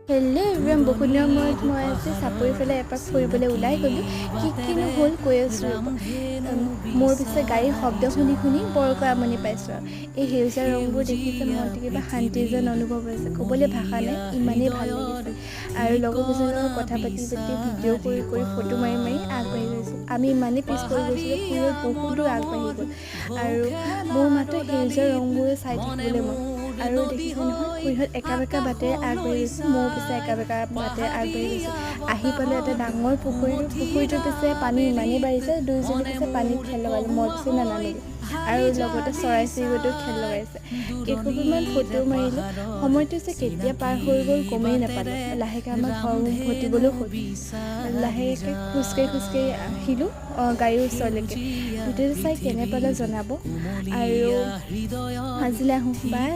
Hello' everyone, বহুত দিনৰ মূৰত মই আজি চাপৰিৰ ফালে এপাক ফুৰিবলৈ ওলাই গ'লোঁ। কিনো হ'ল কৈ আছোঁ ৰ'ব। মোৰ পিছে গাড়ীৰ শব্দ শুনি বৰকৈ আমনি পাইছোঁ। এই সেউজীয়া ৰংবোৰ দেখিছে মনটো কিবা শান্তি যেন অনুভৱ হৈছে, ক'বলৈ ভাষা নাই, ইমানেই ভাল লাগিছে। আৰু লগৰকেইজনৰ লগত কথা পাতি ভিডিঅ' কৰি ফটো মাৰি আগবাঢ়ি গৈছোঁ। আমি ইমানেই পিছ পৰি গৈছিলোঁ, ফুলত বহুত দূৰ আগবাঢ়ি গ'ল। আৰু মোৰ মাত্ৰ সেউজীয়া ৰংবোৰে চাই থাকিবলৈ মন। আৰু দেখিছে নহয়, খুৰীহঁত একা বেকা বাটেৰে আগবাঢ়ি গৈছোঁ, ময়ো পিছে একা বেকা বাটেৰে আগবাঢ়ি গৈছোঁ। আহি পালোঁ এটা ডাঙৰ পুখুৰীটোৰ পিছে পানী ইমানেই বাঢ়িছে, দুয়োজনী পিছে পানীত খেল লগালোঁ, মই পিছে নানামিলোঁ। আৰু লগতে চৰাই চিৰিকটিও খেল লগাইছে। কেইখনমান ফটো মাৰিলোঁ। সময়টো যে কেতিয়া পাৰ হৈ গ'ল গমেই নাপালোঁ। লাহেকৈ আমাৰ ঘৰ উভতিবলৈ হ'ল। লাহেকৈ খোজকাঢ়ি আহিলোঁ গাড়ীৰ ওচৰলৈকে। ভিডিঅ'টো চাই কেনে পালে জনাব। আৰু আজিলৈ আহোঁ, বাই।